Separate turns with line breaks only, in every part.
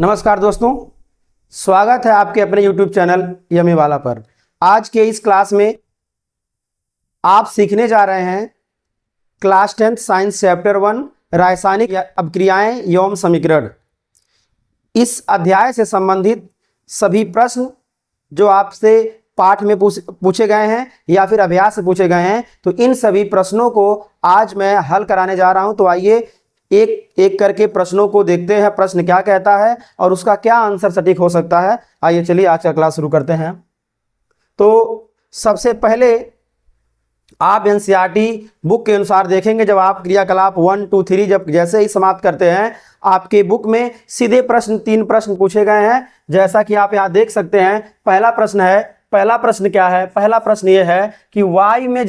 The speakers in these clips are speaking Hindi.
नमस्कार दोस्तों, स्वागत है आपके अपने YouTube चैनल यमी वाला पर। आज के इस क्लास में आप सीखने जा रहे हैं क्लास 10 साइंस चैप्टर 1 रासायनिक अभिक्रियाएं एवं समीकरण। इस अध्याय से संबंधित सभी प्रश्न जो आपसे पाठ में पूछे गए हैं या फिर अभ्यास से पूछे गए हैं, तो इन सभी प्रश्नों को आज मैं हल कराने जा रहा हूं। तो आइए एक एक करके प्रश्नों को देखते हैं, प्रश्न क्या कहता है और उसका क्या आंसर सटीक हो सकता है। आइए चलिए आज का क्लास शुरू करते हैं। तो सबसे पहले आप एनसीईआरटी बुक के अनुसार देखेंगे, जब आप क्रियाकलाप 1, 2, 3 जब जैसे ही समाप्त करते हैं, आपके बुक में सीधे प्रश्न 3 प्रश्न पूछे गए हैं। जैसा कि आप यहाँ देख सकते हैं, पहला प्रश्न क्या है? पहला प्रश्न ये है कि वायु में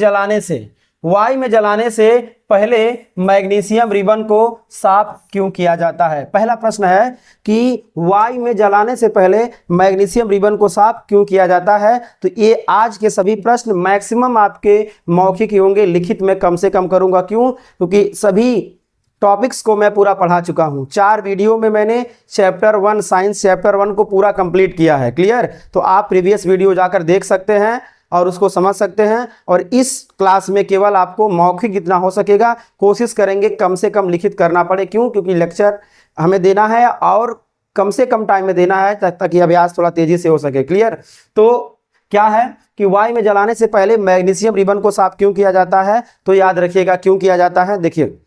जलाने से पहले मैग्नीशियम रिबन को साफ क्यों किया जाता है? पहला प्रश्न है कि वायु में जलाने से पहले मैग्नीशियम रिबन को साफ क्यों किया जाता है। तो ये आज के सभी प्रश्न मैक्सिमम आपके मौखिक होंगे, लिखित में कम से कम करूंगा। क्यों? क्योंकि सभी टॉपिक्स को मैं पूरा पढ़ा चुका हूं। 4 वीडियो में मैंने चैप्टर 1 साइंस चैप्टर 1 को पूरा कंप्लीट किया है। क्लियर? तो आप प्रीवियस वीडियो जाकर देख सकते हैं और उसको समझ सकते हैं। और इस क्लास में केवल आपको मौखिक जितना हो सकेगा कोशिश करेंगे कम से कम लिखित करना पड़े। क्यों? क्योंकि लेक्चर हमें देना है और कम से कम टाइम में देना है ताकि अभ्यास थोड़ा तेजी से हो सके। क्लियर? तो क्या है कि वायु में जलाने से पहले मैग्नीशियम रिबन को साफ क्यों किया जाता है? तो याद रखिएगा क्यों किया जाता है। देखिए,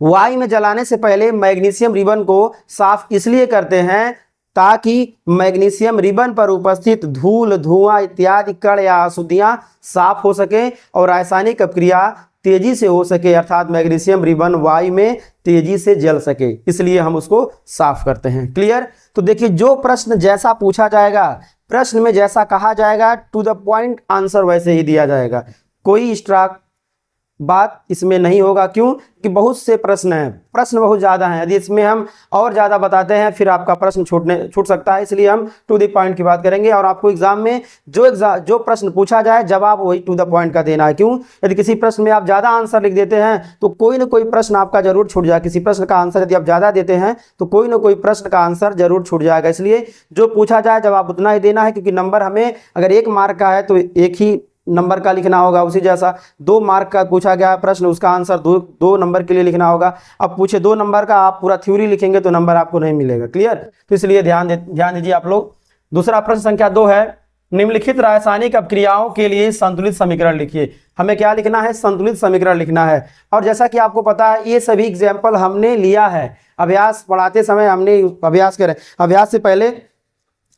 वायु में जलाने से पहले मैग्नीशियम रिबन को साफ इसलिए करते हैं ताकि मैग्नीशियम रिबन पर उपस्थित धूल, धुआं इत्यादि कण या अशुद्धियां साफ हो सके और रासायनिक अभिक्रिया तेजी से हो सके, अर्थात मैग्नीशियम रिबन वायु में तेजी से जल सके, इसलिए हम उसको साफ करते हैं। क्लियर? तो देखिए, जो प्रश्न जैसा पूछा जाएगा, प्रश्न में जैसा कहा जाएगा, टू द पॉइंट आंसर वैसे ही दिया जाएगा। कोई एक्स्ट्रा बात इसमें नहीं होगा। क्यों? कि बहुत से प्रश्न बहुत ज़्यादा हैं। यदि इसमें हम और ज़्यादा बताते हैं फिर आपका प्रश्न छूट सकता है, इसलिए हम टू द पॉइंट की बात करेंगे। और आपको एग्जाम में जो प्रश्न पूछा जाए जवाब वही टू द पॉइंट का देना है। क्यों? यदि किसी प्रश्न में आप ज़्यादा आंसर लिख देते हैं तो कोई ना कोई प्रश्न आपका जरूर छूट जाएगा। किसी प्रश्न का आंसर यदि आप ज़्यादा देते हैं तो कोई ना कोई प्रश्न का आंसर जरूर छूट जाएगा। इसलिए जो पूछा जाए जवाब उतना ही देना है, क्योंकि नंबर हमें अगर 1 मार्क का है तो एक ही नंबर का लिखना होगा। उसी जैसा 2 मार्क का पूछा गया प्रश्न, उसका आंसर 2 नंबर के लिए लिखना होगा। अब पूछे 2 नंबर का, आप पूरा थ्योरी लिखेंगे तो नंबर आपको नहीं मिलेगा। क्लियर? तो इसलिए ध्यान दीजिए आप लोग। दूसरा प्रश्न संख्या 2 है, निम्नलिखित रासायनिक अभिक्रियाओं के लिए संतुलित समीकरण लिखिए। हमें क्या लिखना है? संतुलित समीकरण लिखना है। और जैसा कि आपको पता है, ये सभी एग्जाम्पल हमने लिया है अभ्यास पढ़ाते समय। हमने अभ्यास करें, अभ्यास से पहले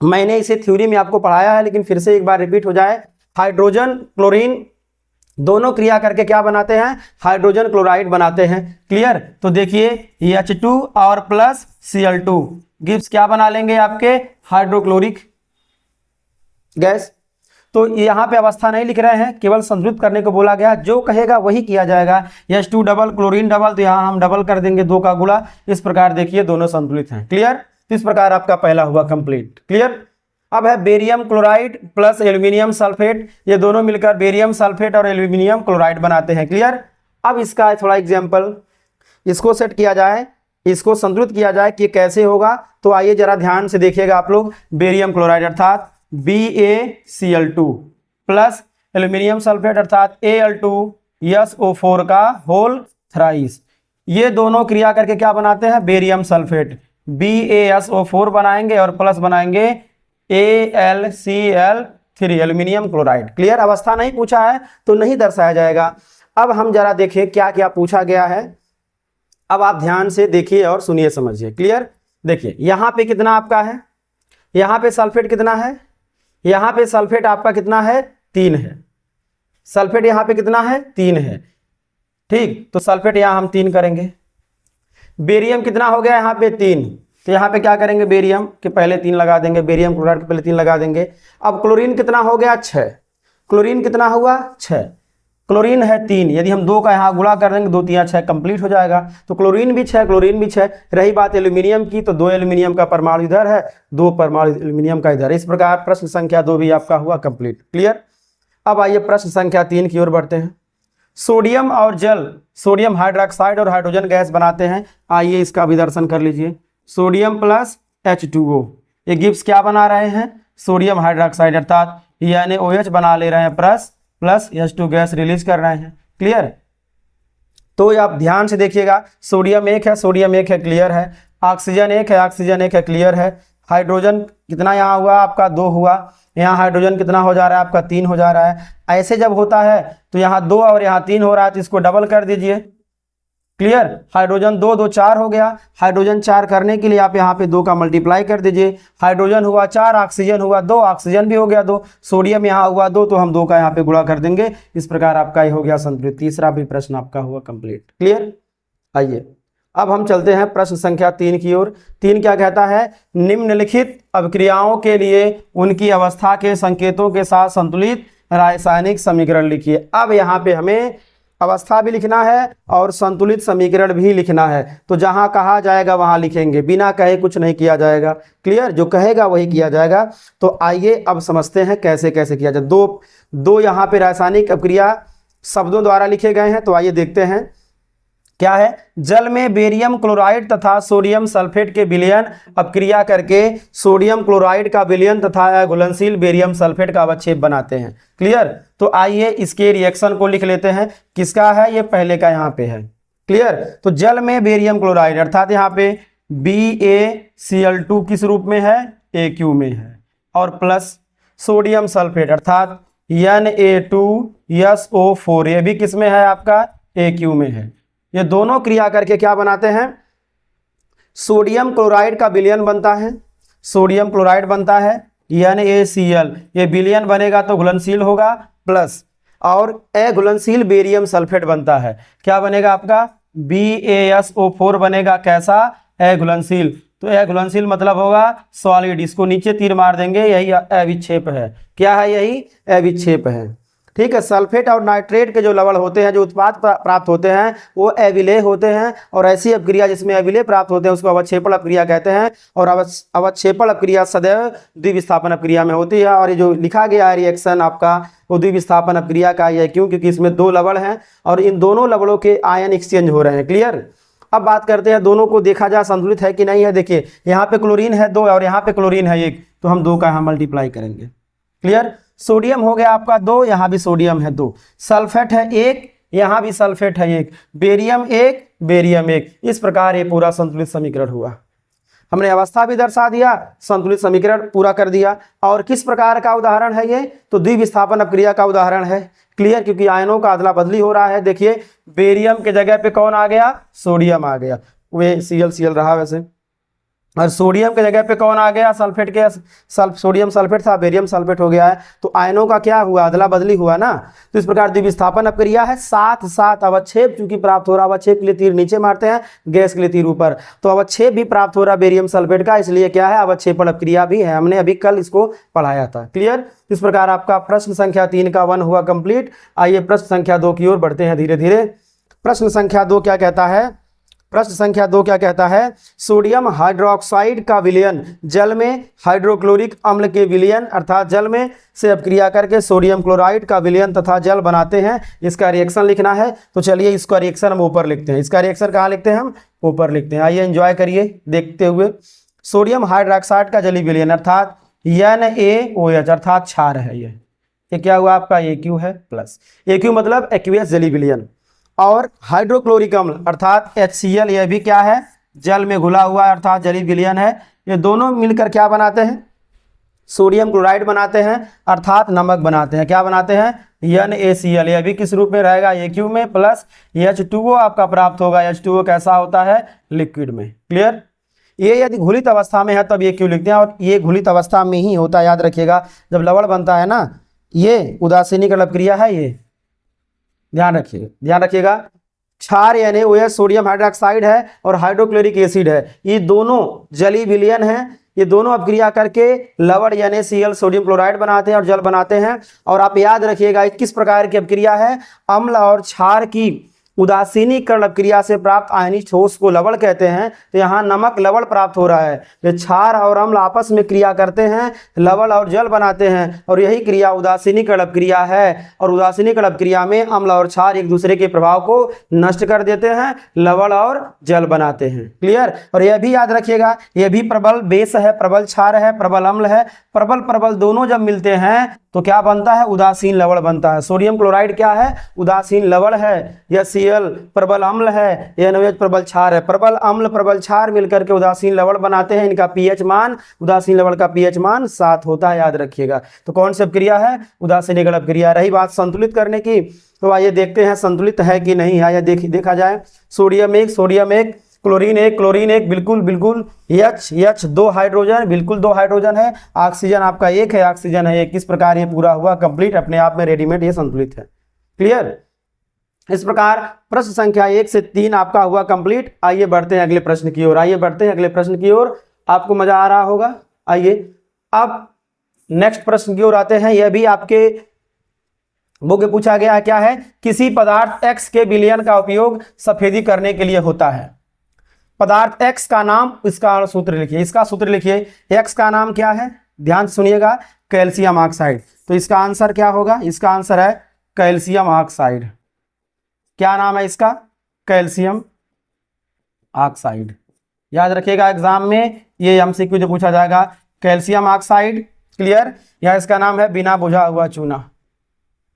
मैंने इसे थ्योरी में आपको पढ़ाया है, लेकिन फिर से एक बार रिपीट हो जाए। हाइड्रोजन क्लोरीन दोनों क्रिया करके क्या बनाते हैं? हाइड्रोजन क्लोराइड बनाते हैं। क्लियर? तो देखिए, H2 और प्लस Cl2 गिव्स क्या बना लेंगे? आपके हाइड्रोक्लोरिक गैस। तो यहाँ पे अवस्था नहीं लिख रहे हैं, केवल संतुलित करने को बोला गया। जो कहेगा वही किया जाएगा। H2 डबल, क्लोरीन डबल, तो यहाँ हम डबल कर देंगे 2 का गुणा। इस प्रकार देखिए दोनों संतुलित हैं। क्लियर? इस प्रकार आपका पहला हुआ कंप्लीट। क्लियर? अब है barium chloride plus aluminium sulphate, ये दोनों मिलकर बेरियम सल्फेट और एल्यूमिनियम क्लोराइड बनाते हैं। क्लियर? अब इसका थोड़ा एग्जांपल, इसको सेट किया जाए, इसको संतुलित किया जाए कि कैसे होगा। तो आइए जरा ध्यान से देखिएगा आप लोग। बेरियम क्लोराइड अर्थात BaCl2 प्लस एल्यूमिनियम सल्फेट अर्थात Al2SO4 का होल थ्राइस, ये दोनों क्रिया करके क्या बनाते हैं? बेरियम सल्फेट, BaSO4 बनाएंगे और प्लस बनाएंगे AlCl3 एल्यूमिनियम क्लोराइड। क्लियर? अवस्था नहीं पूछा है तो नहीं दर्शाया जाएगा। अब हम जरा देखें क्या क्या पूछा गया है। अब आप ध्यान से देखिए और सुनिए, समझिए। क्लियर? देखिए, यहाँ पे कितना आपका है? यहाँ पे सल्फेट कितना है? यहाँ पे सल्फेट आपका कितना है? 3 है। सल्फेट यहाँ पे कितना है? 3 है। ठीक, तो सल्फेट यहाँ हम 3 करेंगे। बेरियम कितना हो गया? यहाँ पे 3, तो यहाँ पे क्या करेंगे? बेरियम के पहले 3 लगा देंगे, बेरियम क्लोराइड के पहले 3 लगा देंगे। अब क्लोरीन कितना हो गया? 6। क्लोरीन कितना हुआ? 6। क्लोरीन है 3, यदि हम 2 का यहाँ गुणा कर देंगे, 2 3 6 कंप्लीट हो जाएगा। तो क्लोरीन भी 6, क्लोरीन भी 6। रही बात एल्यूमिनियम की, तो 2 एल्यूमिनियम का परमाणु इधर है, 2 परमाणु एल्यूमिनियम का इधर। इस प्रकार प्रश्न संख्या 2 भी आपका हुआ कंप्लीट। क्लियर? अब आइए प्रश्न संख्या 3 की ओर बढ़ते हैं। सोडियम और जल, सोडियम हाइड्रोक्साइड और हाइड्रोजन गैस बनाते हैं। आइए इसका भी दर्शन कर लीजिए। Sodium plus H2O। ये गिब्स क्या बना रहे हैं? सोडियम हाइड्रोक्साइड अर्थात NaOH बना ले रहे हैं, प्लस H2 गैस रिलीज कर रहे हैं। क्लियर? तो आप ध्यान से देखिएगा, सोडियम एक है, क्लियर है। ऑक्सीजन एक है, क्लियर है। हाइड्रोजन कितना यहाँ हुआ आपका? 2 हुआ। यहाँ हाइड्रोजन कितना हो जा रहा है आपका? 3 हो जा रहा है। ऐसे जब होता है तो यहाँ 2 और यहाँ 3 हो रहा है, तो इसको डबल कर दीजिए। क्लियर? हाइड्रोजन 2 2 4 हो गया। हाइड्रोजन 4 करने के लिए आप यहाँ पे 2 का मल्टीप्लाई कर दीजिए। हाइड्रोजन हुआ 4, ऑक्सीजन हुआ 2, ऑक्सीजन भी हो गया 2, सोडियम यहाँ हुआ 2, तो हम 2 का यहाँ पे गुणा कर देंगे। इस प्रकार आपका ये हो गया संतुलित। तीसरा भी प्रश्न आपका हुआ कंप्लीट। क्लियर? आइए अब हम चलते हैं प्रश्न संख्या 3 की ओर। 3 क्या कहता है? निम्नलिखित अभिक्रियाओं के लिए उनकी अवस्था के संकेतों के साथ संतुलित रासायनिक समीकरण लिखिए। अब यहाँ पे हमें अवस्था भी लिखना है और संतुलित समीकरण भी लिखना है। तो जहां कहा जाएगा वहां लिखेंगे, बिना कहे कुछ नहीं किया जाएगा। क्लियर? जो कहेगा वही किया जाएगा। तो आइए अब समझते हैं कैसे कैसे किया जाए। दो यहाँ पे रासायनिक अभिक्रिया शब्दों द्वारा लिखे गए हैं। तो आइए देखते हैं क्या है। जल में बेरियम क्लोराइड तथा सोडियम सल्फेट के विलयन अपक्रिया करके सोडियम क्लोराइड का विलयन तथा घुलनशील बेरियम सल्फेट का अवक्षेप बनाते हैं। क्लियर? तो आइए इसके रिएक्शन को लिख लेते हैं। किसका है? ये पहले का यहाँ पे है। क्लियर? तो जल में बेरियम क्लोराइड अर्थात यहाँ पे BaCl2 किस रूप में है? AQ में है। और प्लस सोडियम सल्फेट अर्थात Na2SO4, ये भी किस में है आपका? AQ में है। ये दोनों क्रिया करके क्या बनाते हैं? सोडियम क्लोराइड का विलयन बनता है, सोडियम क्लोराइड बनता है NaCl, ये विलयन बनेगा तो घुलनशील होगा, प्लस और अघुलनशील बेरियम सल्फेट बनता है। क्या बनेगा आपका? BaSO4 बनेगा। कैसा? अघुलनशील। तो अघुलनशील मतलब होगा सॉलिड। इसको नीचे तीर मार देंगे, यही अविक्षेप है। क्या है? यही अविक्षेप है। ठीक है? सल्फेट और नाइट्रेट के जो लवण होते हैं, जो उत्पाद प्राप्त होते हैं, वो अविलेय होते हैं। और ऐसी अपक्रिया जिसमें अविलेय प्राप्त होते हैं उसको अवक्षेपण अपक्रिया कहते हैं। और अवक्षेपण अपक्रिया सदैव द्विविस्थापन अपक्रिया में होती है। और ये जो लिखा गया है रिएक्शन आपका, वो द्विविस्थापन अपक्रिया का है। क्यों? क्योंकि इसमें 2 लवण हैं और इन दोनों लवणों के आयन एक्सचेंज हो रहे हैं। क्लियर? अब बात करते हैं दोनों को देखा जाए संतुलित है कि नहीं है। देखिए यहाँ पे क्लोरीन है 2 और यहाँ पे क्लोरीन है 1, तो हम 2 का यहाँ मल्टीप्लाई करेंगे। क्लियर? सोडियम हो गया आपका 2, यहाँ भी सोडियम है 2, सल्फेट है 1, यहाँ भी सल्फेट है 1, बेरियम 1, बेरियम 1। इस प्रकार ये पूरा संतुलित समीकरण हुआ। हमने अवस्था भी दर्शा दिया, संतुलित समीकरण पूरा कर दिया। और किस प्रकार का उदाहरण है ये? तो द्विविस्थापन अपक्रिया का उदाहरण है। क्लियर? क्योंकि आयनों का अदला बदली हो रहा है। देखिए बेरियम के जगह पे कौन आ गया? सोडियम आ गया, वे Cl रहा वैसे। और सोडियम के जगह पे कौन आ गया? सल्फेट के सोडियम सल्फेट था, बेरियम सल्फेट हो गया है। तो आयनों का क्या हुआ? अदला बदली हुआ ना। तो इस प्रकार द्विविस्थापन अपक्रिया है। साथ साथ अवक्षेप चूंकि प्राप्त हो रहा, अवक्षेप के लिए तीर नीचे मारते हैं, गैस के लिए तीर ऊपर, तो अवक्षेप भी प्राप्त हो रहा बेरियम सल्फेट का, इसलिए क्या है? अवक्षेपण अपक्रिया भी है। हमने अभी कल इसको पढ़ाया था। क्लियर? इस प्रकार आपका प्रश्न संख्या 3 का 1 हुआ कंप्लीट। आइए प्रश्न संख्या 2 की ओर बढ़ते हैं धीरे धीरे। प्रश्न संख्या 2 क्या कहता है? प्रश्न संख्या 2 क्या कहता है? सोडियम हाइड्रोक्साइड का विलयन जल में हाइड्रोक्लोरिक अम्ल के विलयन अर्थात जल में से अपक्रिया करके सोडियम क्लोराइड का विलयन तथा जल बनाते हैं। इसका रिएक्शन लिखना है। तो चलिए इसका रिएक्शन हम ऊपर लिखते हैं। इसका रिएक्शन कहाँ लिखते हैं? हम ऊपर लिखते हैं। आइए एंजॉय करिए देखते हुए। सोडियम हाइड्रोक्साइड का जलीय विलयन अर्थात NaOH अर्थात क्षार है। ये क्या हुआ आपका? AQ है, प्लस AQ मतलब एक्वियस जलीय विलयन। और हाइड्रोक्लोरिक अम्ल अर्थात HCl, यह भी क्या है? जल में घुला हुआ अर्थात जलीय विलयन है। ये दोनों मिलकर क्या बनाते हैं? सोडियम क्लोराइड बनाते हैं अर्थात नमक बनाते हैं। क्या बनाते हैं? NaCl, यह भी किस रूप में रहेगा? AQ में, प्लस H2O आपका प्राप्त होगा। H2O कैसा होता है? लिक्विड में। क्लियर? ये यदि घुलित अवस्था में है तब AQ लिखते हैं, और ये घुलित अवस्था में ही होता है, याद रखिएगा। जब लवण बनता है ना, ये उदासीनीकरण अपक्रिया है, ये ध्यान रखिएगा। क्षार NaOH सोडियम हाइड्रोक्साइड है और हाइड्रोक्लोरिक एसिड है, ये दोनों जलीय विलयन है। ये दोनों अपक्रिया करके लवण NaCl सोडियम क्लोराइड बनाते हैं और जल बनाते हैं। और आप याद रखिएगा किस प्रकार की अपक्रिया है? अम्ल और क्षार की उदासीनीकरण अभिक्रिया से प्राप्त आयनिक ठोस को लवण कहते हैं। तो यहाँ नमक लवण प्राप्त हो रहा है। ये क्षार और अम्ल आपस में क्रिया करते हैं, लवण और जल बनाते हैं, और यही क्रिया उदासीनीकरण अभिक्रिया है। और उदासीनीकरण अभिक्रिया में अम्ल और क्षार एक दूसरे के प्रभाव को नष्ट कर देते हैं, लवण और जल बनाते हैं। क्लियर। और यह भी याद रखिएगा, यह भी प्रबल बेस है, प्रबल क्षार है, प्रबल अम्ल है। प्रबल प्रबल दोनों जब मिलते हैं तो क्या बनता है? उदासीन लवण बनता है। सोडियम क्लोराइड क्या है? उदासीन लवण है। यह Cl प्रबल अम्ल है, यह NaOH प्रबल क्षार है। प्रबल अम्ल प्रबल क्षार मिलकर के उदासीन लवण बनाते हैं। इनका pH मान, उदासीन लवण का pH मान 7 होता है, याद रखिएगा। तो कौन सी अभिक्रिया है? उदासीनीकरण अभिक्रिया। रही बात संतुलित करने की, तो आइए देखते हैं संतुलित है कि नहीं है। देखा जाए, सोडियम एक, क्लोरीन एक, बिल्कुल बिल्कुल। H 2 हाइड्रोजन, बिल्कुल 2 हाइड्रोजन है। ऑक्सीजन आपका एक है, ऑक्सीजन है एक। किस प्रकार ये पूरा हुआ कंप्लीट, अपने आप में रेडीमेड ये संतुलित है। क्लियर। इस प्रकार प्रश्न संख्या 1 से 3 आपका हुआ कंप्लीट। आइए बढ़ते हैं अगले प्रश्न की ओर। आपको मजा आ रहा होगा। आइए अब नेक्स्ट प्रश्न की ओर आते हैं। यह भी आपके बुक में पूछा गया है। क्या है? किसी पदार्थ X के विलयन का उपयोग सफेदी करने के लिए होता है। पदार्थ X का नाम, इसका सूत्र लिखिए, इसका सूत्र लिखिए। X का नाम क्या है? ध्यान से सुनिएगा, कैल्शियम ऑक्साइड। तो इसका आंसर क्या होगा? इसका आंसर है कैल्शियम ऑक्साइड। क्या नाम है इसका? Calcium oxide. याद रखिएगा, एग्जाम में ये MCQ जो पूछा जाएगा, कैल्शियम ऑक्साइड। क्लियर। या इसका नाम है बिना बुझा हुआ चूना।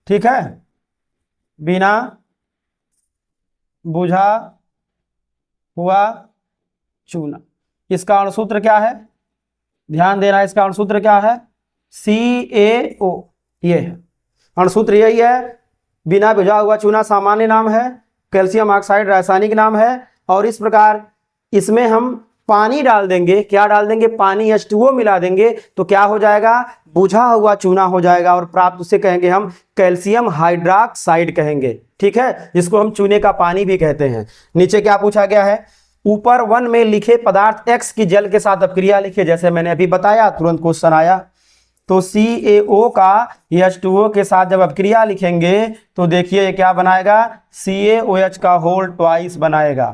ठीक है, बिना बुझा हुआ चूना। इसका अणुसूत्र क्या है? ध्यान देना, इसका अणुसूत्र क्या है? CaO। ये है अणुसूत्र, यही है। बिना बुझा हुआ चूना सामान्य नाम है, कैल्शियम ऑक्साइड रासायनिक नाम है। और इस प्रकार इसमें हम पानी डाल देंगे। क्या डाल देंगे? पानी, H2O मिला देंगे तो क्या हो जाएगा? बुझा हुआ चूना हो जाएगा। और प्राप्त उसे कहेंगे हम कैल्शियम हाइड्रॉक्साइड कहेंगे। ठीक है, जिसको हम चूने का पानी भी कहते हैं। नीचे क्या पूछा गया है? ऊपर 1 में लिखे पदार्थ X की जल के साथ अभिक्रिया लिखिए। जैसे मैंने अभी बताया, तुरंत क्वेश्चन आया। तो CaO का H2O के साथ जब अभिक्रिया लिखेंगे तो देखिए ये क्या बनाएगा? CaOH का होल ट्वाइस बनाएगा।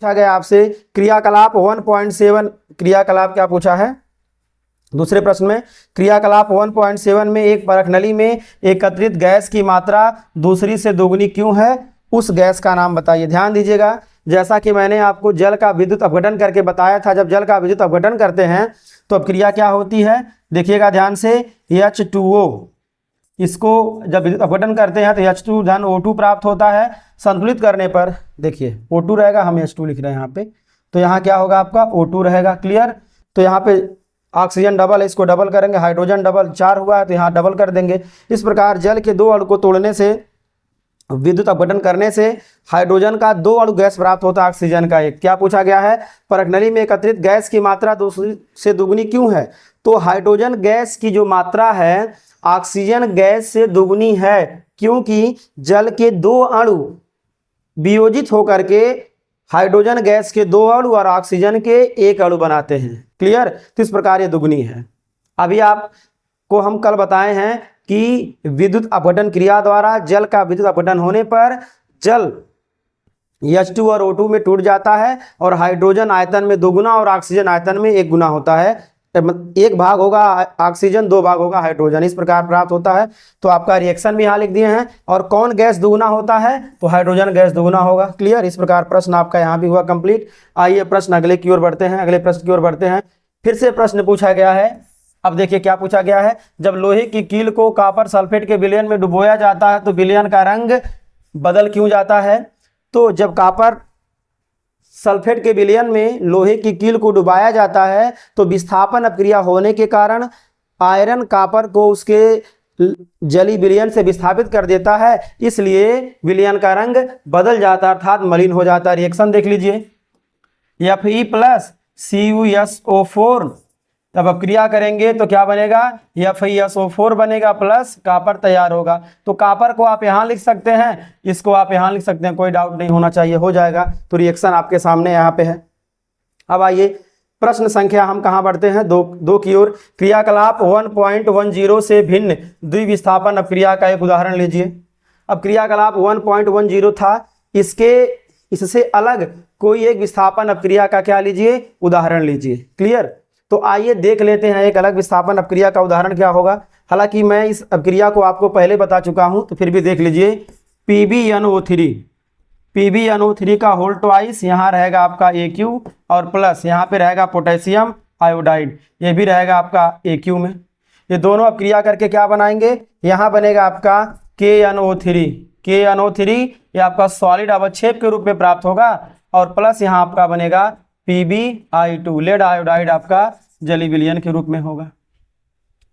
पूछा गया आपसे क्रियाकलाप 1.7, क्रियाकलाप क्या पूछा है दूसरे प्रश्न में? क्रियाकलाप 1.7 में एक परख नली में एकत्रित गैस की मात्रा दूसरी से दोगुनी क्यों है? उस गैस का नाम बताइए। ध्यान दीजिएगा, जैसा कि मैंने आपको जल का विद्युत अपघटन करके बताया था। जब जल का विद्युत अपघटन करते हैं तो अभिक्रिया क्या होती है? देखिएगा ध्यान से, H2O, इसको जब विद्युत अपघटन करते हैं तो H2 धन O2 प्राप्त होता है। संतुलित करने पर देखिए O2 रहेगा, हम H2 लिख रहे हैं यहाँ पे, तो यहाँ क्या होगा? आपका O2 रहेगा। क्लियर। तो यहाँ पे ऑक्सीजन डबल है, इसको डबल करेंगे। हाइड्रोजन डबल 4 हुआ है तो यहाँ डबल कर देंगे। इस प्रकार जल के 2 अणु को तोड़ने से, विद्युत अपघटन करने से हाइड्रोजन का 2 अणु गैस प्राप्त होता है, ऑक्सीजन का 1। क्या पूछा गया है? परख नली में एकत्रित गैस की मात्रा दूसरी से दुगुनी क्यों है? तो हाइड्रोजन गैस की जो मात्रा है ऑक्सीजन गैस से दुगुनी है, क्योंकि जल के 2 अणु वियोजित होकर के हाइड्रोजन गैस के 2 अणु और ऑक्सीजन के 1 अणु बनाते हैं। क्लियर। तो इस प्रकार ये दुगुनी है। अभी आपको हम कल बताए हैं कि विद्युत अपघटन क्रिया द्वारा जल का विद्युत अपघटन होने पर जल H2 और O2 में टूट जाता है और हाइड्रोजन आयतन में 2 गुना और ऑक्सीजन आयतन में 1 गुना होता है। 1 भाग होगा ऑक्सीजन, 2 भाग होगा हाइड्रोजन, इस प्रकार प्राप्त होता है। तो आपका रिएक्शन भी यहाँ लिख दिए हैं। और कौन गैस दुगुना होता है? तो हाइड्रोजन गैस दुगुना होगा। क्लियर। इस प्रकार प्रश्न आपका यहाँ भी हुआ कंप्लीट। आइए प्रश्न अगले की ओर बढ़ते हैं, अगले प्रश्न की ओर बढ़ते हैं। फिर से प्रश्न पूछा गया है। अब देखिए क्या पूछा गया है। जब लोहे की कील को कॉपर सल्फेट के विलयन में डुबोया जाता है तो विलयन का रंग बदल क्यों जाता है? तो जब कॉपर सल्फेट के विलयन में लोहे की कील को डुबाया जाता है तो विस्थापन अभिक्रिया होने के कारण आयरन कॉपर को उसके जली विलयन से विस्थापित कर देता है, इसलिए विलयन का रंग बदल जाता है, अर्थात मलिन हो जाता है। रिएक्शन देख लीजिए, Fe+CuSO4 तब अभिक्रिया करेंगे तो क्या बनेगा? FeSO4 बनेगा प्लस कॉपर तैयार होगा। तो कॉपर को आप यहाँ लिख सकते हैं, इसको आप यहाँ लिख सकते हैं, कोई डाउट नहीं होना चाहिए, हो जाएगा। तो रिएक्शन आपके सामने यहाँ पे है। अब आइए प्रश्न संख्या हम कहाँ बढ़ते हैं? दो की ओर। क्रियाकलाप 1.10 से भिन्न द्विविस्थापन अभिक्रिया का एक उदाहरण लीजिए। अब क्रियाकलाप 1.10 था इससे अलग कोई एक विस्थापन अपक्रिया का क्या लीजिए, उदाहरण लीजिए। क्लियर। तो आइए देख लेते हैं एक अलग विस्थापन अपक्रिया का उदाहरण क्या होगा। हालांकि मैं इस अपक्रिया को आपको पहले बता चुका हूं, तो फिर भी देख लीजिए। PbNO3 का होल ट्वाइस, यहाँ रहेगा आपका AQ और प्लस यहाँ पे रहेगा पोटेशियम आयोडाइड, ये भी रहेगा आपका AQ में। ये दोनों अपक्रिया करके क्या बनाएंगे, यहाँ बनेगा आपका KNO3 ये आपका सॉलिड अवक्षेप के रूप में प्राप्त होगा, और प्लस यहाँ आपका बनेगा PbI2 लेड आयोडाइड आपका जली विलयन के रूप में होगा।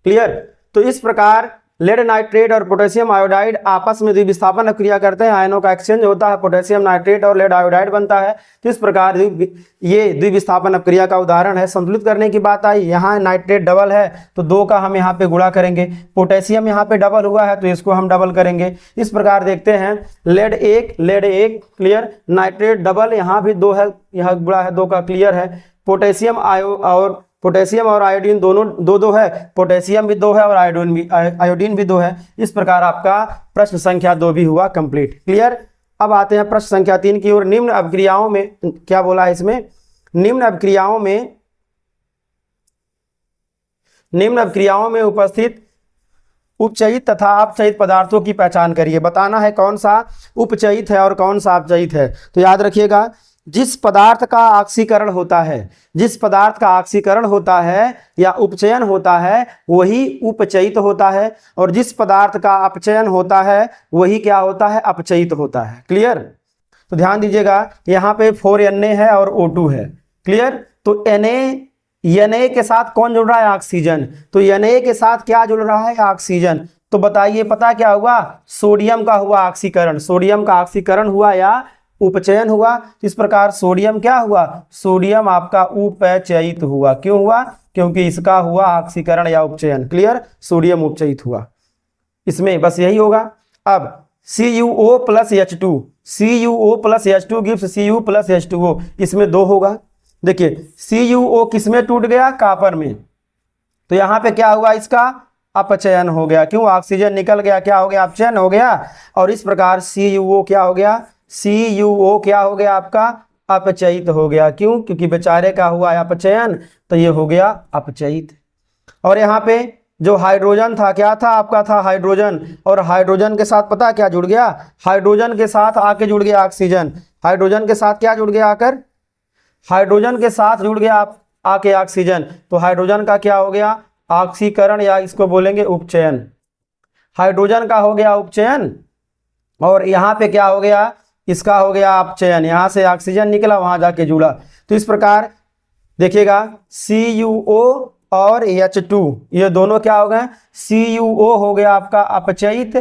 क्लियर। तो इस प्रकार लेड नाइट्रेट और पोटेशियम आयोडाइड आपस में द्विविस्थापन अपक्रिया करते हैं, आयनों का एक्सचेंज होता है, पोटेशियम नाइट्रेट और लेड आयोडाइड बनता है। तो इस प्रकार ये द्विविस्थापन अपक्रिया का उदाहरण है। संतुलित करने की बात आई, यहाँ नाइट्रेट डबल है तो 2 का हम यहाँ पे गुणा करेंगे, पोटेशियम यहाँ पे डबल हुआ है तो इसको हम डबल करेंगे। इस प्रकार देखते हैं लेड 1 क्लियर, नाइट्रेट डबल, यहाँ भी 2 है, यह गुणा है 2 का, क्लियर है। पोटेशियम और आयोडीन दोनों 2 है, पोटेशियम भी 2 है और आयोडीन भी 2 है। इस प्रकार आपका प्रश्न संख्या 2 भी हुआ कंप्लीट। क्लियर। अब आते हैं प्रश्न संख्या 3 की ओर। निम्न अपक्रियाओं में क्या बोला है इसमें, निम्न अपक्रियाओं में उपस्थित उपचयित तथा अपचयित पदार्थों की पहचान करिए। बताना है कौन सा उपचयित है और कौन सा अपचयित है। तो याद रखिएगा, जिस पदार्थ का ऑक्सीकरण होता है या उपचयन होता है वही उपचयित होता है, और जिस पदार्थ का अपचयन होता है वही क्या होता है, अपचयित होता है। क्लियर। तो ध्यान दीजिएगा, यहाँ पे 4Na है और O2 है। क्लियर। तो Na के साथ कौन जुड़ रहा है, ऑक्सीजन। तो Na के साथ क्या जुड़ रहा है, ऑक्सीजन। तो बताइए पता क्या हुआ, सोडियम का हुआ ऑक्सीकरण, सोडियम का ऑक्सीकरण हुआ या उपचयन हुआ। इस प्रकार सोडियम क्या हुआ, सोडियम आपका उपचयित हुआ। क्यों हुआ, क्योंकि इसका हुआ ऑक्सीकरण या उपचयन। क्लियर। सोडियम उपचयित हुआ, इसमें बस यही होगा। अब CuO plus H2 gives Cu plus H2O, इसमें 2 होगा। देखिए CuO किसमें टूट गया, कापर में, तो यहाँ पे क्या हुआ, इसका अपचयन हो गया। क्यों, ऑक्सीजन निकल गया, क्या हो गया, अपचयन हो गया। और इस प्रकार CuO क्या हो गया, CuO क्या हो गया आपका, अपचयित हो गया। क्यों, क्योंकि बेचारे का हुआ अपचयन तो ये हो गया अपचयित। और यहाँ पे जो हाइड्रोजन था, क्या था आपका, था हाइड्रोजन, और हाइड्रोजन के साथ पता क्या जुड़ गया, हाइड्रोजन के साथ आके जुड़ गया ऑक्सीजन। हाइड्रोजन के साथ क्या जुड़ गया आकर, हाइड्रोजन के साथ जुड़ गया आके ऑक्सीजन। तो हाइड्रोजन का क्या हो गया, ऑक्सीकरण या इसको बोलेंगे उपचयन। हाइड्रोजन का हो गया उपचयन, और यहाँ पे क्या हो गया, इसका हो गया अपचयन। यहाँ से ऑक्सीजन निकला, वहां जाके जुड़ा। तो इस प्रकार देखिएगा CuO और H2 ये दोनों क्या हो गए, CuO हो गया आपका अपचयित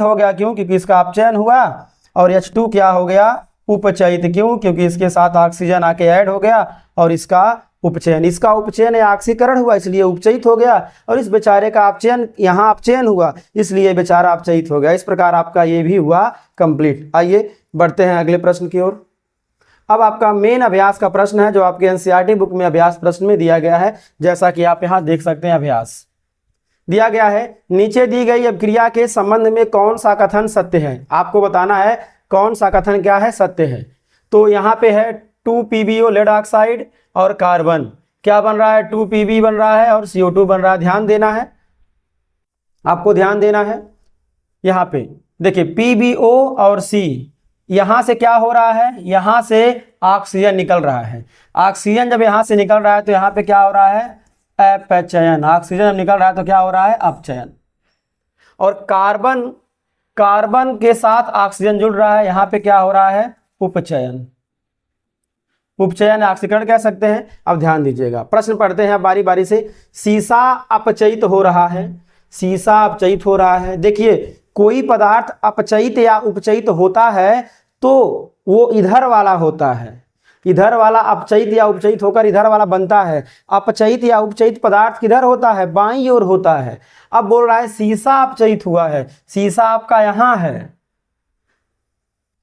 हो गया। क्यों, क्योंकि इसका अपचयन हुआ। और H2 क्या हो गया, उपचयित। क्यों, क्योंकि इसके साथ ऑक्सीजन आके ऐड हो गया और इसका उपचयन या ऑक्सीकरण हुआ, इसलिए उपचयित हो गया। और इस बेचारे का अपचयन, यहाँ अपचयन हुआ, इसलिए बेचारा अपचयित हो गया। इस प्रकार आपका ये भी हुआ कंप्लीट। आइए बढ़ते हैं अगले प्रश्न की ओर। अब आपका मेन अभ्यास का प्रश्न है, जो आपके NCERT बुक में अभ्यास प्रश्न में दिया गया है। जैसा कि आप यहाँ देख सकते हैं, अभ्यास दिया गया है, नीचे दी गई अपक्रिया के संबंध में कौन सा कथन सत्य है। आपको बताना है कौन सा कथन क्या है, सत्य है। तो यहाँ पे है 2PbO लेड ऑक्साइड और कार्बन क्या बन रहा है, 2Pb बन रहा है और CO2 बन रहा है। ध्यान देना है, आपको ध्यान देना है। यहाँ पे देखिए PbO और C, यहां से क्या हो रहा है, यहां से ऑक्सीजन निकल रहा है। ऑक्सीजन जब यहां से निकल रहा है तो यहाँ पे क्या हो रहा है, अपचयन। ऑक्सीजन जब निकल रहा है तो क्या हो रहा है, अपचयन। और कार्बन के साथ ऑक्सीजन जुड़ रहा है, यहाँ पे क्या हो रहा है, उपचयन ऑक्सीकरण कह सकते हैं। अब ध्यान दीजिएगा, प्रश्न पढ़ते हैं बारी बारी से। सीसा अपचयित हो रहा है। देखिए कोई पदार्थ अपचयित या उपचयित होता है तो वो इधर वाला होता है, इधर वाला अपचयित या उपचयित होकर इधर वाला बनता है। अपचयित या उपचयित पदार्थ किधर होता है, बाईं ओर होता है। अब बोल रहा है सीसा अपचयित हुआ है, सीसा आपका यहां है।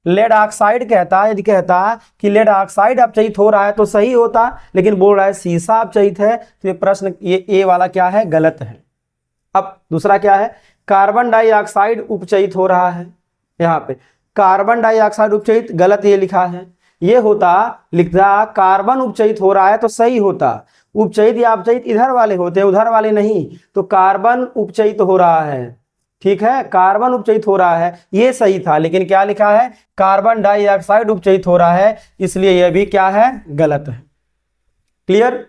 लेड ऑक्साइड कहता है, यदि कहता कि लेड ऑक्साइड अपचयित हो रहा है तो सही होता, लेकिन बोल रहा है सीसा अपचयित है, तो ये प्रश्न ये ए वाला क्या है, गलत है। अब दूसरा क्या है, कार्बन डाइऑक्साइड उपचयित हो रहा है यहाँ पे, कार्बन डाइऑक्साइड उपचयित, गलत ये लिखा है। ये होता लिखता कार्बन उपचयित हो रहा है तो सही होता, उपचयित या अपचयित इधर वाले होते हैं, उधर वाले नहीं। तो कार्बन उपचयित हो रहा है, ठीक है, कार्बन उपचयित हो रहा है, ये सही था। लेकिन क्या लिखा है, कार्बन डाइऑक्साइड उपचयित हो रहा है, इसलिए यह भी क्या है, गलत है। क्लियर।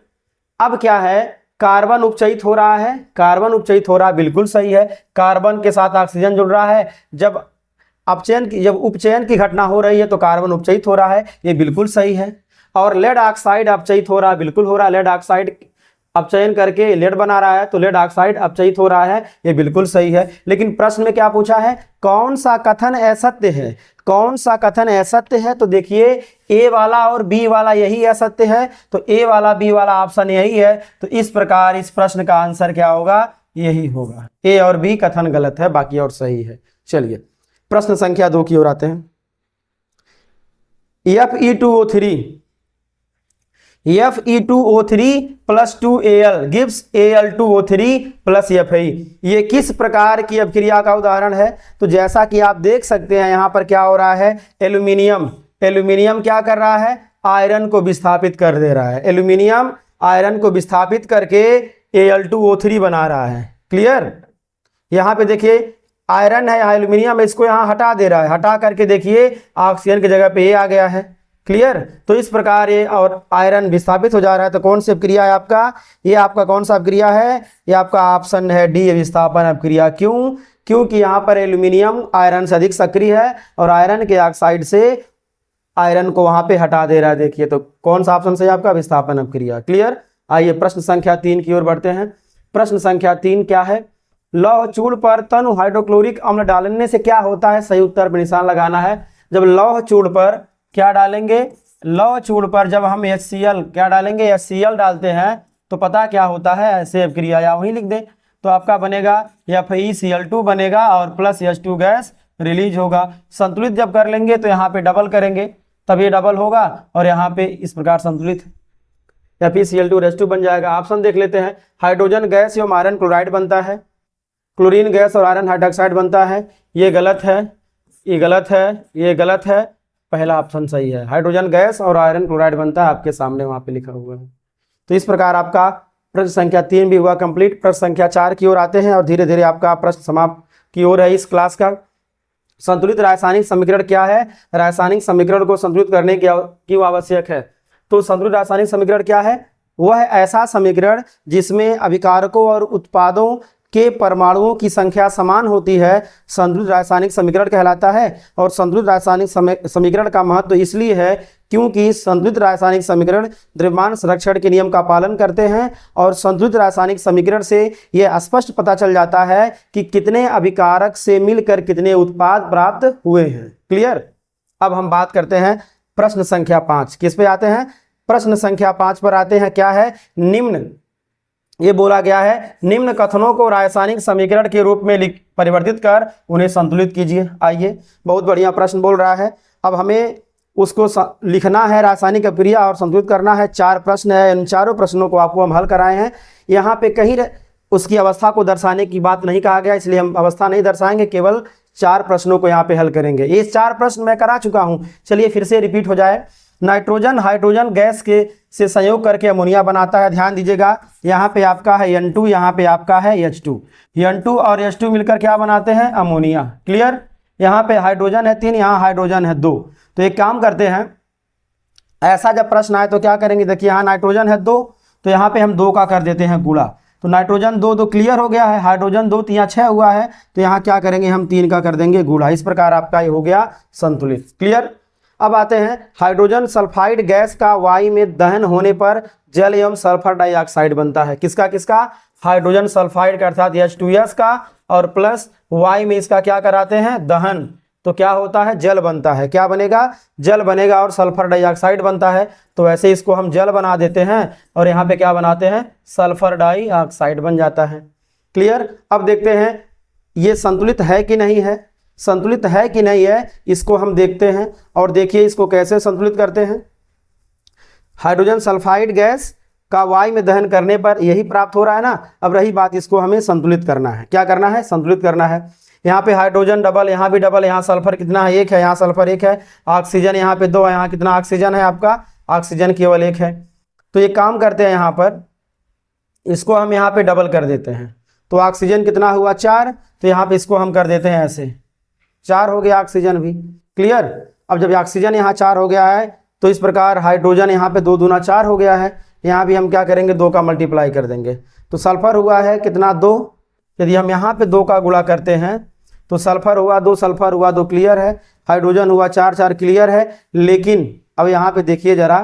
अब क्या है, कार्बन उपचयित हो रहा है, कार्बन उपचयित हो रहा है, बिल्कुल सही है। कार्बन के साथ ऑक्सीजन जुड़ रहा है, जब उपचयन की घटना हो रही है तो कार्बन उपचयित हो रहा है, ये बिल्कुल सही है। और लेड ऑक्साइड अपचयित हो रहा है, बिल्कुल हो रहा है, लेड ऑक्साइड अपचयन करके लेड बना रहा है तो लेड ऑक्साइड अपचयित हो रहा है, ये बिल्कुल सही है। लेकिन प्रश्न में क्या पूछा है, कौन सा कथन असत्य है, कौन सा कथन असत्य है। तो देखिए ए वाला और बी वाला यही असत्य है, तो ए वाला बी वाला ऑप्शन यही है। तो इस प्रकार इस प्रश्न का आंसर क्या होगा, यही होगा, ए और बी कथन गलत है, बाकी और सही है। चलिए प्रश्न संख्या 2 की ओर आते हैं। Fe2O3 Fe2O3 plus 2Al gives Al2O3 plus Fe। ये किस प्रकार की अभिक्रिया का उदाहरण है। तो जैसा कि आप देख सकते हैं यहाँ पर क्या हो रहा है, एल्यूमिनियम क्या कर रहा है, आयरन को विस्थापित कर दे रहा है। एल्यूमिनियम आयरन को विस्थापित करके Al2O3 बना रहा है। क्लियर। यहाँ पे देखिए आयरन है, एल्यूमिनियम है, इसको यहाँ हटा दे रहा है, हटा करके देखिए ऑक्सीजन की जगह पे ये आ गया है। क्लियर। तो इस प्रकार ये और आयरन विस्थापित हो जा रहा है। तो कौन सी अभिक्रिया है आपका, ये आपका कौन सा अभिक्रिया है, ये आपका ऑप्शन है डी, विस्थापन अभिक्रिया। क्यों, क्योंकि यहाँ पर एल्यूमिनियम आयरन से अधिक सक्रिय है और आयरन के ऑक्साइड से आयरन को वहां पे हटा दे रहा है। देखिए तो कौन सा ऑप्शन सही आपका, विस्थापन अभिक्रिया। क्लियर। आइए प्रश्न संख्या 3 की ओर बढ़ते हैं। प्रश्न संख्या 3 क्या है, लौह चूड़ पर तनु हाइड्रोक्लोरिक अम्ल डालने से क्या होता है। सही उत्तर पर निशान लगाना है। जब लौह चूड़ पर क्या डालेंगे, लौह चूड़ पर जब हम HCl क्या डालेंगे, HCl डालते हैं तो पता क्या होता है, ऐसे अभिक्रिया या वहीं लिख दें तो आपका बनेगा FeCl2 बनेगा और प्लस H2 गैस रिलीज होगा। संतुलित जब कर लेंगे तो यहाँ पे डबल करेंगे तब ये डबल होगा और यहाँ पे इस प्रकार संतुलित FeCl2 बन जाएगा। ऑप्शन देख लेते हैं, हाइड्रोजन गैस एवं आयरन क्लोराइड बनता है, क्लोरीन गैस और आयरन हाइड्रोक्साइड बनता है। ये गलत है, ये गलत है, ये गलत है, पहला ऑप्शन सही है, हाइड्रोजन गैस और आयरन क्लोराइड बनता है, आपके सामने वहां पे लिखा हुआ है। तो इस प्रकार आपका प्रश्न संख्या 3 भी हुआ कंप्लीट। प्रश्न संख्या 4 की ओर आते हैं और धीरे धीरे आपका प्रश्न समाप्त की ओर है इस क्लास का। संतुलित रासायनिक समीकरण क्या है, रासायनिक समीकरण को संतुलित करने की क्यों आवश्यक है। तो संतुलित रासायनिक समीकरण क्या है, वह ऐसा समीकरण जिसमें अभिकारकों और उत्पादों के परमाणुओं की संख्या समान होती है, संतुलित रासायनिक समीकरण कहलाता है। और संतुलित रासायनिक समीकरण का महत्व इसलिए है क्योंकि संतुलित रासायनिक समीकरण द्रव्यमान संरक्षण के नियम का पालन करते हैं और संतुलित रासायनिक समीकरण से यह स्पष्ट पता चल जाता है कि कितने अभिकारक से मिलकर कितने उत्पाद प्राप्त हुए हैं। क्लियर। अब हम बात करते हैं प्रश्न संख्या 5। किस पे आते हैं, प्रश्न संख्या 5 पर आते हैं। क्या है, निम्न, ये बोला गया है निम्न कथनों को रासायनिक समीकरण के रूप में परिवर्तित कर उन्हें संतुलित कीजिए। आइए, बहुत बढ़िया प्रश्न बोल रहा है। अब हमें उसको लिखना है, रासायनिक अभिक्रिया और संतुलित करना है। 4 प्रश्न है, इन चारों प्रश्नों को आपको हम हल कराए हैं। यहाँ पे कहीं उसकी अवस्था को दर्शाने की बात नहीं कहा गया, इसलिए हम अवस्था नहीं दर्शाएंगे, केवल 4 प्रश्नों को यहाँ पे हल करेंगे। ये 4 प्रश्न मैं करा चुका हूँ, चलिए फिर से रिपीट हो जाए। नाइट्रोजन हाइड्रोजन गैस के से संयोग करके अमोनिया बनाता है। ध्यान दीजिएगा, यहाँ पे आपका है N2, यहाँ पे आपका है H2। N2 और H2 मिलकर क्या बनाते हैं, अमोनिया। क्लियर। यहाँ पे हाइड्रोजन है 3, यहाँ हाइड्रोजन है 2। तो एक काम करते हैं, ऐसा जब प्रश्न आए तो क्या करेंगे, देखिए यहाँ नाइट्रोजन है 2 तो यहाँ पे हम 2 का कर देते हैं गुणा, तो नाइट्रोजन 2 तो क्लियर हो गया है, हाइड्रोजन 2 तो यहाँ 6 हुआ है, तो यहाँ क्या करेंगे, हम 3 का कर देंगे गुणा। इस प्रकार आपका ये हो गया संतुलित। क्लियर। अब आते हैं, हाइड्रोजन सल्फाइड गैस का वायु में दहन होने पर जल एवं सल्फर डाइऑक्साइड बनता है। किसका किसका, हाइड्रोजन सल्फाइड का अर्थात H2S का, और प्लस वायु में इसका क्या कराते हैं, दहन, तो क्या होता है, जल बनता है। क्या बनेगा, जल बनेगा और सल्फर डाइऑक्साइड बनता है। तो वैसे इसको हम जल बना देते हैं और यहाँ पे क्या बनाते हैं, सल्फर डाइऑक्साइड बन जाता है। क्लियर। अब देखते हैं ये संतुलित है कि नहीं है, संतुलित है कि नहीं है, इसको हम देखते हैं। और देखिए इसको कैसे संतुलित करते हैं। हाइड्रोजन सल्फाइड गैस का वायु में दहन करने पर यही प्राप्त हो रहा है ना। अब रही बात, इसको हमें संतुलित करना है। क्या करना है, संतुलित करना है। यहाँ पे हाइड्रोजन डबल, यहाँ भी डबल, यहाँ सल्फर कितना है, एक है, यहाँ सल्फर एक है, ऑक्सीजन यहाँ पे 2 है, यहाँ कितना ऑक्सीजन है आपका, ऑक्सीजन केवल एक है। तो ये काम करते हैं, यहाँ पर इसको हम यहाँ पे डबल कर देते हैं, तो ऑक्सीजन कितना हुआ 4, तो यहाँ पे इसको हम कर देते हैं ऐसे, 4 हो गया ऑक्सीजन भी। क्लियर। अब जब ऑक्सीजन यहाँ 4 हो गया है तो इस प्रकार हाइड्रोजन यहाँ पे 2 दूना 4 हो गया है, यहाँ भी हम क्या करेंगे 2 का मल्टीप्लाई कर देंगे, तो सल्फर हुआ है कितना 2, यदि हम यहाँ पे 2 का गुणा करते हैं तो सल्फर हुआ 2, सल्फर हुआ 2, क्लियर है। हाइड्रोजन हुआ 4, 4 क्लियर है। लेकिन अब यहाँ पे देखिए जरा,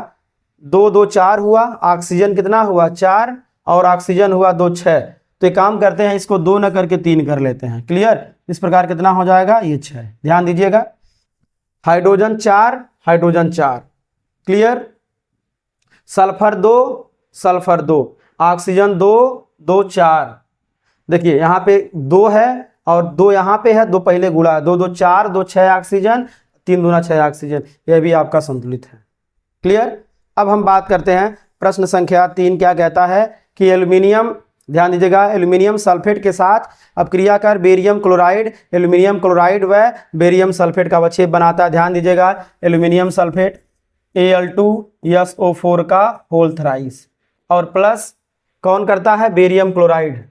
2 2 4 हुआ, ऑक्सीजन कितना हुआ 4 और ऑक्सीजन हुआ 2 6, तो एक काम करते हैं इसको 2 न करके 3 कर लेते हैं। क्लियर। इस प्रकार कितना हो जाएगा ये 6। ध्यान दीजिएगा, hydrogen 4, hydrogen 4, clear. Sulphur 2, sulphur 2, oxygen 2 2 4। देखिए यहाँ पे 2 है और 2 यहाँ पे है, 2 पहले गुणा, 2 2 4, 2 6 ऑक्सीजन, 3 दूना 6 ऑक्सीजन, यह भी आपका संतुलित है। क्लियर। अब हम बात करते हैं प्रश्न संख्या 3 क्या कहता है कि एल्यूमिनियम, ध्यान दीजिएगा, एल्यूमिनियम सल्फेट के साथ अब क्रिया कर बेरियम क्लोराइड, एल्यूमिनियम क्लोराइड व बेरियम सल्फेट का अवक्षेप बनाता है। ध्यान दीजिएगा, एल्यूमिनियम सल्फेट Al2SO4 का होल थ्राइस और प्लस कौन करता है बेरियम क्लोराइड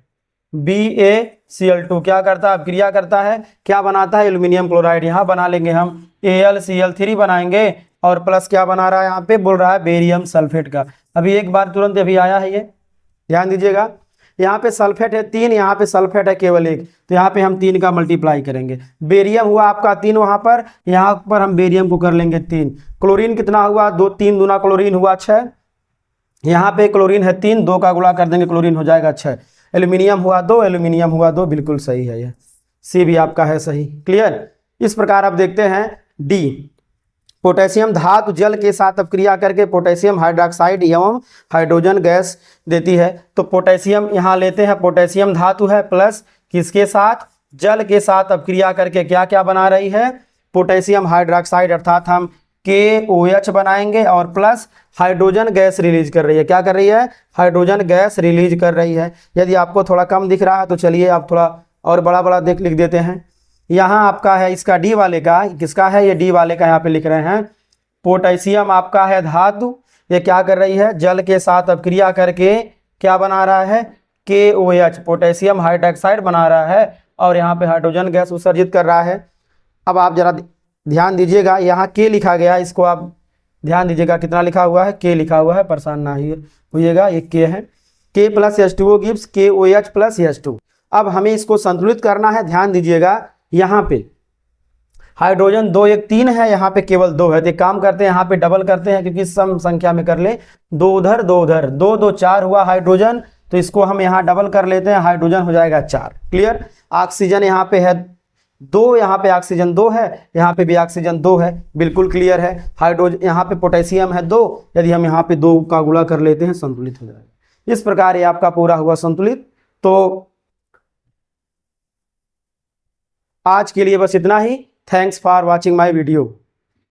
BaCl2 क्या करता है, क्रिया करता है, क्या बनाता है एल्यूमिनियम क्लोराइड, यहाँ बना लेंगे हम AlCl3 बनाएंगे और प्लस क्या बना रहा है, यहाँ पे बोल रहा है बेरियम सल्फेट का। अभी एक बार तुरंत अभी आया है ये, ध्यान दीजिएगा, यहाँ पे सल्फेट है 3, यहाँ पे सल्फेट है केवल 1, तो यहाँ पे हम 3 का मल्टीप्लाई करेंगे। बेरियम हुआ आपका 3 वहाँ पर, यहाँ पर हम बेरियम को कर लेंगे 3। क्लोरीन कितना हुआ 2, 3 दूना क्लोरीन हुआ 6, यहाँ पे क्लोरीन है 3, 2 का गुणा कर देंगे क्लोरीन हो जाएगा 6। एल्यूमिनियम हुआ 2, एल्यूमिनियम हुआ 2, बिल्कुल सही है, यह सी भी आपका है सही। क्लियर। इस प्रकार आप देखते हैं डी, पोटेशियम धातु जल के साथ अब क्रिया करके पोटेशियम हाइड्रोक्साइड एवं हाइड्रोजन गैस देती है। तो पोटेशियम यहाँ लेते हैं, पोटेशियम धातु है प्लस किसके साथ, जल के साथ अब क्रिया करके क्या क्या बना रही है, पोटेशियम हाइड्रोक्साइड अर्थात हम KOH बनाएंगे और प्लस हाइड्रोजन गैस रिलीज कर रही है। क्या कर रही है, हाइड्रोजन गैस रिलीज कर रही है। यदि आपको थोड़ा कम दिख रहा है तो चलिए आप थोड़ा और बड़ा बड़ा लिख देते हैं। यहाँ आपका है इसका डी वाले का, किसका है ये डी वाले का, यहाँ पे लिख रहे हैं पोटेशियम आपका है धातु, ये क्या कर रही है, जल के साथ अब क्रिया करके क्या बना रहा है, KOH पोटेशियम हाइड्रोक्साइड बना रहा है और यहाँ पे हाइड्रोजन गैस उत्सर्जित कर रहा है। अब आप जरा ध्यान दीजिएगा, यहाँ K लिखा गया, इसको आप ध्यान दीजिएगा कितना लिखा हुआ है, K लिखा हुआ है, परेशान ना होइएगा, ये K है, K plus H2O gives KOH plus H2। अब हमें इसको संतुलित करना है। ध्यान दीजिएगा, यहाँ पे हाइड्रोजन 2 1 3 है, यहाँ पे केवल 2 है, तो काम करते हैं यहाँ पे डबल करते हैं क्योंकि सम संख्या में कर ले, 2 उधर 2 उधर, 2 2 4 हुआ हाइड्रोजन, तो इसको हम यहाँ डबल कर लेते हैं, हाइड्रोजन हो जाएगा 4। क्लियर। ऑक्सीजन यहाँ पे है 2, यहाँ पे ऑक्सीजन 2 है, यहाँ पे भी ऑक्सीजन 2 है, बिल्कुल क्लियर है। हाइड्रोजन यहाँ पे पोटेशियम है 2, यदि हम यहाँ पे 2 का गुणा कर लेते हैं संतुलित हो जाएगा। इस प्रकार ये आपका पूरा हुआ संतुलित। तो आज के लिए बस इतना ही। Thanks for watching my video.